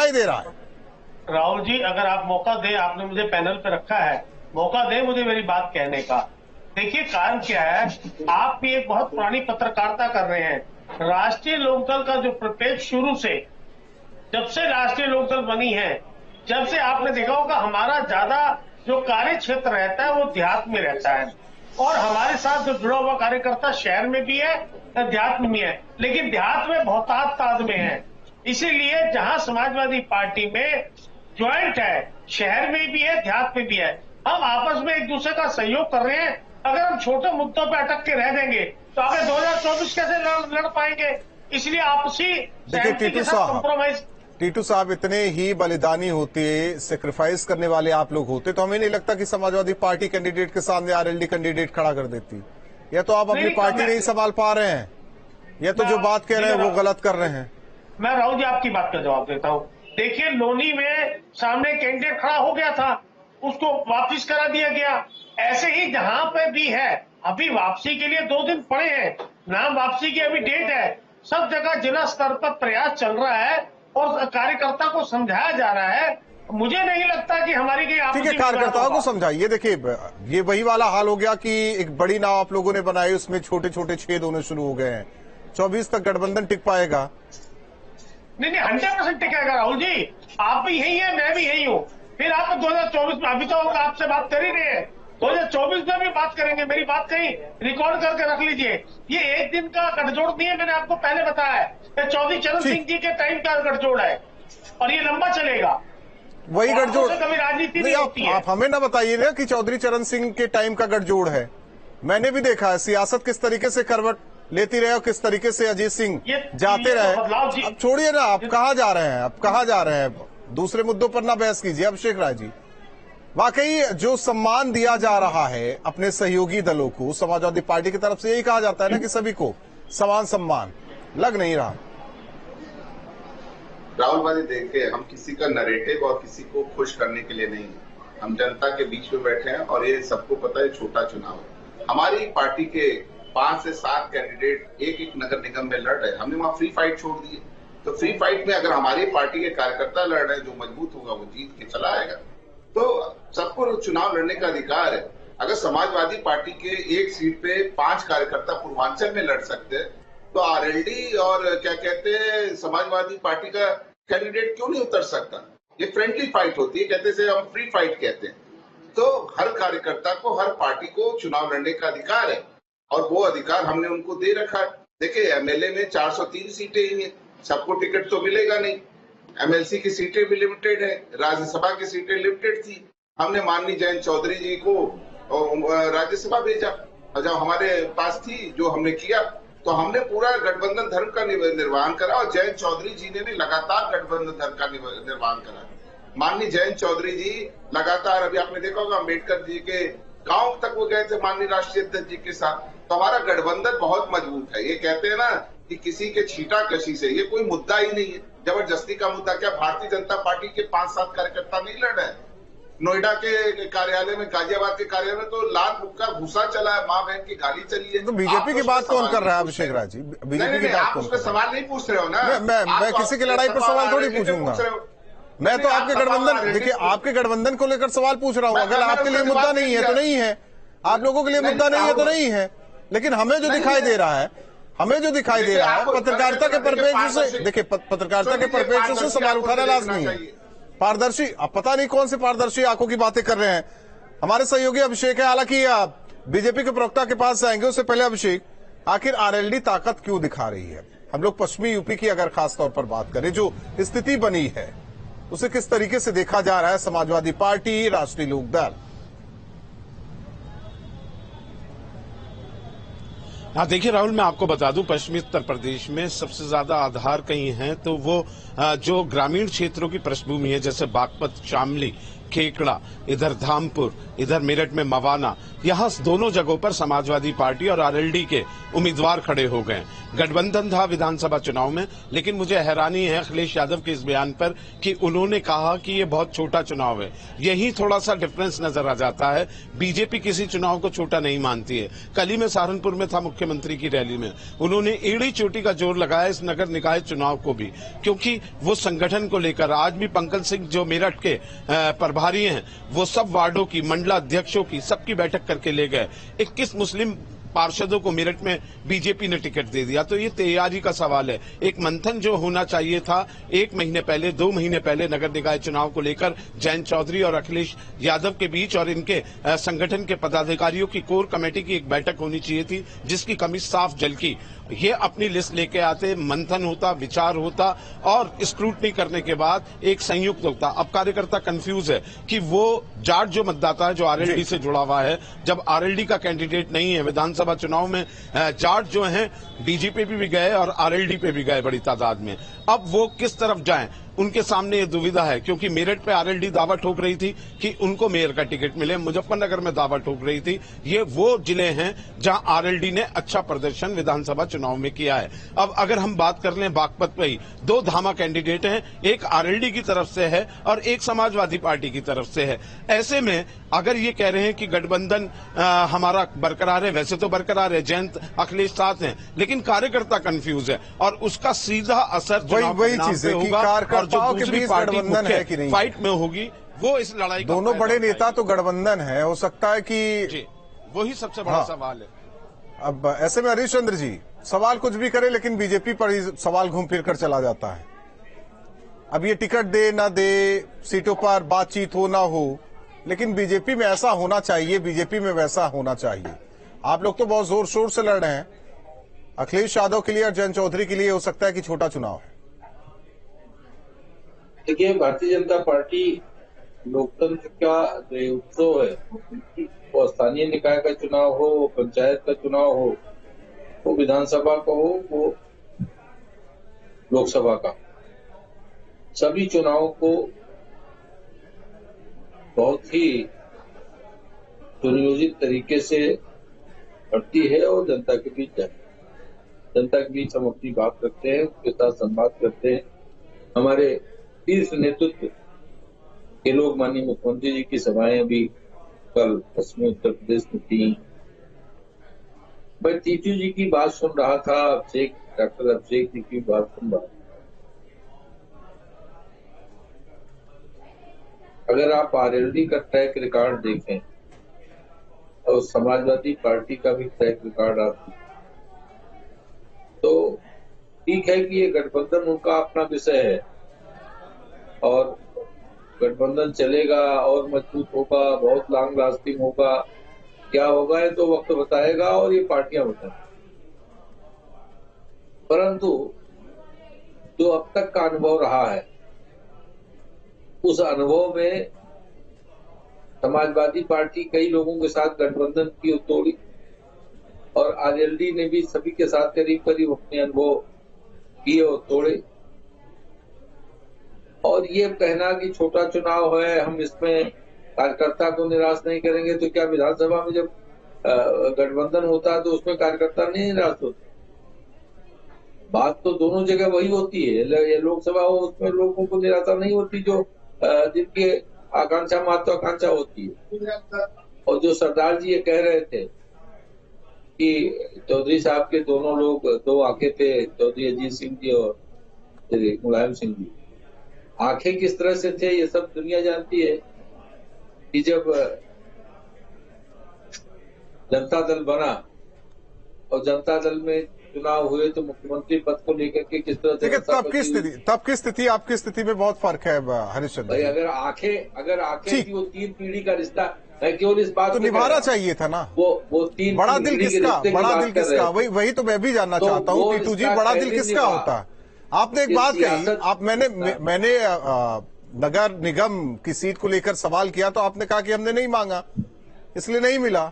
दिखाई दे रहा है। राहुल जी, अगर आप मौका दें, आपने मुझे पैनल पे रखा है, मौका दें मुझे मेरी बात कहने का। देखिए कारण क्या है, आप भी एक बहुत पुरानी पत्रकारिता कर रहे हैं। राष्ट्रीय लोकदल का जो प्रपेक्ष शुरू से, जब से राष्ट्रीय लोकदल बनी है, जब से आपने देखा होगा हमारा ज्यादा जो कार्य क्षेत्र रहता है वो देहात में रहता है, और हमारे साथ जो जुड़ा हुआ कार्यकर्ता शहर में भी है, देहात में भी है, लेकिन देहात में बहुतायत तादाद में है। इसीलिए जहां समाजवादी पार्टी में ज्वाइंट है, शहर में भी है, देहात में भी है, हम आपस में एक दूसरे का सहयोग कर रहे हैं। अगर हम छोटे मुद्दों पे अटक के रह देंगे तो आगे 2024 कैसे लड़ पाएंगे? इसलिए आपसी सहमति के साथ कॉम्प्रोमाइज। टीटू साहब, इतने ही बलिदानी होते, सेक्रीफाइस करने वाले आप लोग होते तो हमें नहीं लगता कि समाजवादी पार्टी कैंडिडेट के सामने आरएलडी कैंडिडेट खड़ा कर देती। या तो आप अपनी पार्टी नहीं संभाल पा रहे हैं, या तो जो बात कह रहे हैं वो गलत कर रहे हैं। मैं राहुल जी आपकी बात का जवाब देता हूं। देखिए, लोनी में सामने कैंडिडेट खड़ा हो गया था, उसको वापस करा दिया गया। ऐसे ही जहां पे भी है, अभी वापसी के लिए 2 दिन पड़े हैं, नाम वापसी की अभी डेट है। सब जगह जिला स्तर पर प्रयास चल रहा है और कार्यकर्ता को समझाया जा रहा है। मुझे नहीं लगता कि हमारी ठीक है, कार्यकर्ताओं को समझाइए। देखिए, ये वही वाला हाल हो गया कि एक बड़ी नाव आप लोगों ने बनाई, उसमें छोटे छोटे छेद होने शुरू हो गए हैं। 24 तक गठबंधन टिक पाएगा? नहीं, 100% टिकेगा राहुल जी। आप भी यही है, मैं भी यही हूँ। फिर आप 2024 में, अभी तो आपसे बात कर ही रहे हैं, 2024 में भी बात करेंगे। मेरी बात कहीं रिकॉर्ड करके रख लीजिए। ये एक दिन का गठजोड़ नहीं है, मैंने आपको पहले बताया है। ये चौधरी चरण सिंह जी के टाइम का गठजोड़ है और ये लंबा चलेगा। वही गठजोड़ कभी राजनीति नहीं होती है। आप हमें ना बताइए ना कि चौधरी चरण सिंह के टाइम का गठजोड़ है। मैंने भी देखा है सियासत किस तरीके से करवट लेती रहे और किस तरीके से अजीत सिंह जाते रहे। अब छोड़िए ना, आप कहाँ जा रहे हैं, आप कहाँ जा रहे हैं? दूसरे मुद्दों पर ना बहस कीजिए। अभिषेक राय जी, वाकई जो सम्मान दिया जा रहा है अपने सहयोगी दलों को, समाजवादी पार्टी की तरफ से यही कहा जाता है ना कि सभी को समान सम्मान, लग नहीं रहा। राहुल भाई, देखिए, हम किसी का नरेटिव और किसी को खुश करने के लिए नहीं है। हम जनता के बीच में बैठे हैं और ये सबको पता है छोटा चुनाव है। हमारी पार्टी के 5 से 7 कैंडिडेट एक एक नगर निगम में लड़ रहे हैं। हमने वहां फ्री फाइट छोड़ दी है। तो फ्री फाइट में अगर हमारी पार्टी के कार्यकर्ता लड़ रहे हैं, जो मजबूत होगा वो जीत के चला आएगा। तो सबको चुनाव लड़ने का अधिकार है। अगर समाजवादी पार्टी के एक सीट पे 5 कार्यकर्ता पूर्वांचल में लड़ सकते हैं, तो आरएलडी और क्या कहते हैं समाजवादी पार्टी का कैंडिडेट क्यों नहीं उतर सकता? ये फ्रेंडली फाइट होती है, कहते हैं हम फ्री फाइट कहते हैं। तो हर कार्यकर्ता को, हर पार्टी को चुनाव लड़ने का अधिकार है और वो अधिकार हमने उनको दे रखा है। देखिए, एमएलए में 403 सीटें ही हैं, सबको टिकट तो मिलेगा नहीं। एमएलसी की सीटें भी लिमिटेड है, राज्यसभा की सीटें लिमिटेड थी। हमने माननीय जयंत चौधरी जी को राज्यसभा भेजा, जब हमारे पास थी, जो हमने किया, तो हमने पूरा गठबंधन धर्म का निर्वहन करा और जयंत चौधरी जी ने लगातार गठबंधन धर्म का निर्वहन करा। माननीय जयंत चौधरी जी लगातार, अभी आपने देखा होगा अम्बेडकर जी के गांव तक वो गए थे माननीय राष्ट्रीय अध्यक्ष जी के साथ। तो हमारा गठबंधन बहुत मजबूत है। ये कहते हैं ना कि किसी के छीटा कशी से, ये कोई मुद्दा ही नहीं है, जबरदस्ती का मुद्दा। क्या भारतीय जनता पार्टी के 5-7 कार्यकर्ता नहीं लड़ रहे हैं? नोएडा के कार्यालय में, गाजियाबाद के कार्यालय में तो लाल मुक्का घुसा चला है, माँ बहन की गाली चली है। तो बीजेपी की बात कौन कर रहा है अभिषेक राय जी? बीजेपी की बात कौन? सवाल नहीं पूछ रहे हो ना। मैं किसी की लड़ाई पर सवाल थोड़ी पूछूंगा। मैं तो आपके गठबंधन, देखिए, आपके गठबंधन को लेकर सवाल पूछ रहा हूँ। अगर आपके लिए मुद्दा नहीं है तो नहीं है, आप लोगों के लिए मुद्दा नहीं है तो नहीं है। लेकिन हमें जो दिखाई दे रहा है, पत्रकारिता के परिप्रेक्ष्य से, देखिए, पत्रकारिता के परिप्रेक्ष्य से सवाल उठाना लाजमी है। पारदर्शी, अब पता नहीं कौन से पारदर्शी आंखों की बातें कर रहे हैं। हमारे सहयोगी अभिषेक है, हालांकि बीजेपी के प्रवक्ता के पास जाएंगे, उससे पहले अभिषेक, आखिर आरएलडी ताकत क्यों दिखा रही है? हम लोग पश्चिमी यूपी की अगर खास तौर पर बात करें, जो स्थिति बनी है उसे किस तरीके से देखा जा रहा है? समाजवादी पार्टी, राष्ट्रीय लोकदल। हाँ, देखिए राहुल, मैं आपको बता दूं, पश्चिमी उत्तर प्रदेश में सबसे ज्यादा आधार कहीं है तो वो जो ग्रामीण क्षेत्रों की पृष्ठभूमि है, जैसे बागपत, शामली, खेकड़ा, इधर धामपुर, इधर मेरठ में मवाना, यहाँ दोनों जगहों पर समाजवादी पार्टी और आरएलडी के उम्मीदवार खड़े हो गए। गठबंधन था विधानसभा चुनाव में, लेकिन मुझे हैरानी है अखिलेश यादव के इस बयान पर कि उन्होंने कहा कि ये बहुत छोटा चुनाव है। यही थोड़ा सा डिफरेंस नजर आ जाता है। बीजेपी किसी चुनाव को छोटा नहीं मानती है। कल ही मैं सहारनपुर में था मुख्यमंत्री की रैली में, उन्होंने एड़ी चोटी का जोर लगाया इस नगर निकाय चुनाव को भी, क्योंकि वो संगठन को लेकर आज भी पंकज सिंह जो मेरठ के प्रभारी हैं, वो सब वार्डों की, मंडलाध्यक्षों की, सबकी बैठक करके ले गए। 21 मुस्लिम पार्षदों को मेरठ में बीजेपी ने टिकट दे दिया। तो ये तैयारी का सवाल है। एक मंथन जो होना चाहिए था 1 महीने पहले, 2 महीने पहले नगर निकाय चुनाव को लेकर जयंत चौधरी और अखिलेश यादव के बीच और इनके संगठन के पदाधिकारियों की कोर कमेटी की एक बैठक होनी चाहिए थी, जिसकी कमी साफ झलकी। ये अपनी लिस्ट लेके आते, मंथन होता, विचार होता और स्क्रूटनी करने के बाद एक संयुक्त होता। अब कार्यकर्ता कंफ्यूज है कि वो जाट जो मतदाता है, जो आरएलडी से जुड़ा हुआ है, जब आरएलडी का कैंडिडेट नहीं है विधानसभा चुनाव में, जाट जो हैं बीजेपी पे भी गए और आरएलडी पे भी गए बड़ी तादाद में, अब वो किस तरफ जाएं, उनके सामने ये दुविधा है। क्योंकि मेरठ पे आरएलडी दावा ठोक रही थी कि उनको मेयर का टिकट मिले, मुजफ्फरनगर में दावा ठोक रही थी। ये वो जिले हैं जहां आरएलडी ने अच्छा प्रदर्शन विधानसभा चुनाव में किया है। अब अगर हम बात कर लें बागपत पे ही, 2 धामा कैंडिडेट हैं, एक आरएलडी की तरफ से है और एक समाजवादी पार्टी की तरफ से है। ऐसे में अगर ये कह रहे हैं कि गठबंधन हमारा बरकरार है, वैसे तो बरकरार है, जयंत अखिलेश साथ हैं, लेकिन कार्यकर्ता कंफ्यूज है और उसका सीधा असर वही चीज है कि कार्यकर्ताओं के बीच गठबंधन है कि नहीं, फाइट में होगी। वो इस लड़ाई दोनों बड़े नेता तो गठबंधन है, हो सकता है कि वही सबसे बड़ा सवाल है। अब ऐसे में हरीश चंद्र जी सवाल कुछ भी करे, लेकिन बीजेपी पर ही सवाल घूम फिर कर चला जाता है। अब ये टिकट दे ना दे, सीटों पर बातचीत हो ना हो, लेकिन बीजेपी में ऐसा होना चाहिए, बीजेपी में वैसा होना चाहिए। आप लोग तो बहुत जोर शोर से लड़ रहे हैं। अखिलेश यादव के लिए और जयंत चौधरी के लिए हो सकता है कि छोटा चुनाव है। देखिए, भारतीय जनता पार्टी लोकतंत्र का जो उत्सव है, वो स्थानीय निकाय का चुनाव हो, वो पंचायत का चुनाव हो, वो विधानसभा का हो, वो लोकसभा का, सभी चुनावों को बहुत ही सुनियोजित तरीके से करती है और जनता के बीच जाती है। जनता के बीच हम अपनी बात करते हैं, उसके साथ संवाद करते हैं। हमारे शीर्ष नेतृत्व के लोग, माननीय मुख्यमंत्री जी की सभाएं भी कल पश्चिमी उत्तर प्रदेश में थी। मैं टीटू जी की बात सुन रहा था, डॉक्टर अभिषेक जी की बात सुन रहा था। अगर आप आरएलडी का ट्रैक रिकॉर्ड देखें और समाजवादी पार्टी का भी ट्रैक रिकॉर्ड आप देखें, तो ठीक है कि ये गठबंधन उनका अपना विषय है और गठबंधन चलेगा और मजबूत होगा, बहुत लॉन्ग लास्टिंग होगा, क्या होगा ये तो वक्त बताएगा और ये पार्टियां बताएंगी। परंतु जो अब तक का अनुभव रहा है, उस अनुभव में समाजवादी पार्टी कई लोगों के साथ गठबंधन की तोड़ी और आरएलडी ने भी सभी के साथ करीब करीब अपने अनुभव किए और तोड़े। और ये कहना कि छोटा चुनाव है, हम इसमें कार्यकर्ता को निराश नहीं करेंगे, तो क्या विधानसभा में जब गठबंधन होता है तो उसमें कार्यकर्ता नहीं निराश होते? बात तो दोनों जगह वही होती है। लोकसभा हो, उसमें लोगों को निराशा नहीं होती जो जिनकी आकांक्षा महत्वाकांक्षा होती है। और जो सरदार जी ये कह रहे थे कि चौधरी साहब के दोनों लोग, 2 आंखें थे, चौधरी अजीत सिंह जी और मुलायम सिंह जी, आंखें किस तरह से थे ये सब दुनिया जानती है कि जब जनता दल बना और जनता दल में चुनाव हुए तो मुख्यमंत्री पद को लेकर के किस तरह से तब की स्थिति आपकी स्थिति में बहुत फर्क है हरीश चंद्र भाई। अगर आंखें की वो 3 पीढ़ी का रिश्ता है, केवल इस बात तो निभाना चाहिए था ना। वो 3 बड़ा दिल किसका, वही तो मैं भी जानना चाहता हूँ। टीटू जी, बड़ा दिल किसका होता है? आपने एक बात कही, मैंने नगर निगम की सीट को लेकर सवाल किया तो आपने कहा कि हमने नहीं मांगा इसलिए नहीं मिला।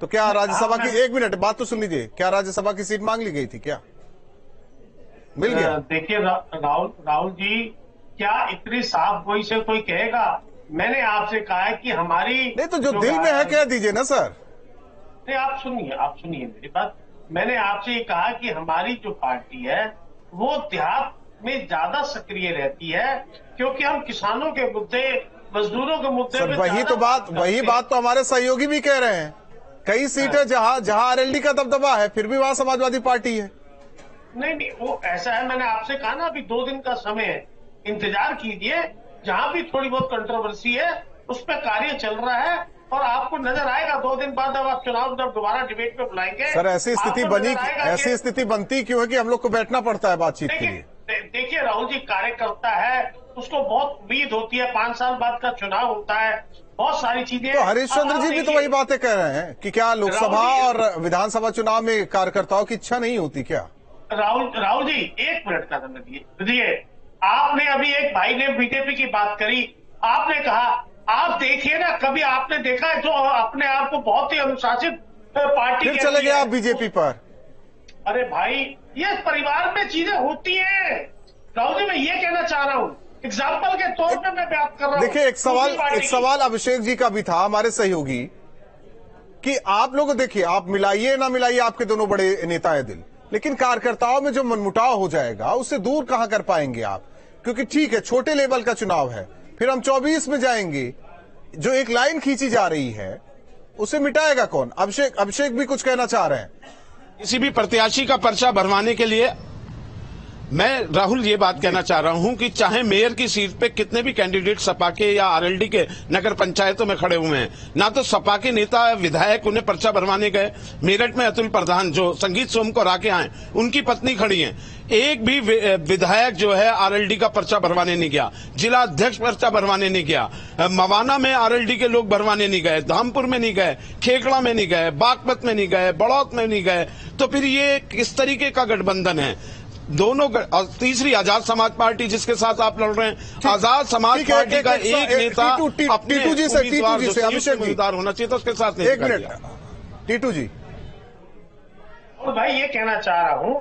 तो क्या राज्यसभा की, 1 मिनट बात तो सुन लीजिए, क्या राज्यसभा की सीट मांग ली गई थी? क्या मिल गया? देखिए राहुल जी, क्या इतनी साफ गोई से कोई कहेगा मैंने आपसे कहा है कि हमारी नहीं तो जो दिल में है कह दीजिए ना सर। नहीं, आप सुनिए मेरी बात। मैंने आपसे ये कहा कि हमारी जो पार्टी है वो देहात में ज्यादा सक्रिय रहती है, क्योंकि हम किसानों के मुद्दे, मजदूरों के मुद्दे सर पे वही बात तो हमारे सहयोगी भी कह रहे हैं। कई सीटें जहां आरएलडी का दबदबा है फिर भी वहां समाजवादी पार्टी है। नहीं, वो ऐसा है, मैंने आपसे कहा ना अभी 2 दिन का समय है, इंतजार कीजिए। जहां भी थोड़ी बहुत कंट्रोवर्सी है उस पर कार्य चल रहा है और आपको नजर आएगा 2 दिन बाद जब आप चुनाव जब दोबारा डिबेट पे बुलाएंगे। सर ऐसी स्थिति बनती क्यों है कि हम लोग को बैठना पड़ता है बातचीत के लिए? देखिए राहुल जी, कार्यकर्ता है, उसको बहुत उम्मीद होती है, 5 साल बाद का चुनाव होता है, बहुत सारी चीजें। तो हरीश चंद्र जी भी तो वही बातें कह रहे हैं कि क्या लोकसभा और विधानसभा चुनाव में कार्यकर्ताओं की इच्छा नहीं होती क्या? राहुल जी 1 मिनट का समय दीजिए। आपने अभी एक भाई ने बीजेपी की बात करी, आपने कहा, आप देखिए ना, कभी आपने देखा है जो अपने आप को बहुत ही अनुशासित पार्टी फिर चले गए आप बीजेपी पर? अरे भाई, ये परिवार में चीजें होती हैं। राहुल जी, मैं ये कहना चाह रहा हूँ, एग्जाम्पल के तौर पे मैं बात कर रहा हूँ। देखिए एक सवाल अभिषेक जी का भी था, हमारे सहयोगी, कि आप लोग देखिए, आप मिलाइए ना मिलाइए, आपके दोनों बड़े नेता है दिल, लेकिन कार्यकर्ताओं में जो मनमुटाव हो जाएगा उससे दूर कहां कर पाएंगे आप? क्योंकि ठीक है छोटे लेवल का चुनाव है, फिर हम 24 में जाएंगे, जो एक लाइन खींची जा रही है उसे मिटाएगा कौन? अभिषेक भी कुछ कहना चाह रहे हैं। किसी भी प्रत्याशी का पर्चा भरवाने के लिए मैं राहुल ये बात कहना चाह रहा हूं कि चाहे मेयर की सीट पे कितने भी कैंडिडेट सपा के या आरएलडी के नगर पंचायतों में खड़े हुए हैं, ना तो सपा के नेता विधायक उन्हें पर्चा भरवाने गए। मेरठ में अतुल प्रधान जो संगीत सोम को राके आए, उनकी पत्नी खड़ी है, एक भी विधायक जो है आरएलडी का पर्चा भरवाने नहीं गया, जिला अध्यक्ष पर्चा भरवाने नहीं गया, मवाना में आरएलडी के लोग भरवाने नहीं गए, धामपुर में नहीं गए, खेकड़ा में नहीं गए, बागपत में नहीं गए, बड़ौत में नहीं गए। तो फिर ये किस तरीके का गठबंधन है? दोनों और तीसरी आजाद समाज पार्टी जिसके साथ आप लड़ रहे हैं, आजाद समाज पार्टी का एक नेता अपने उम्मीदवार होना चाहिए था, उसके साथ नहीं। 1 मिनट टीटू जी। और भाई ये कहना चाह रहा हूं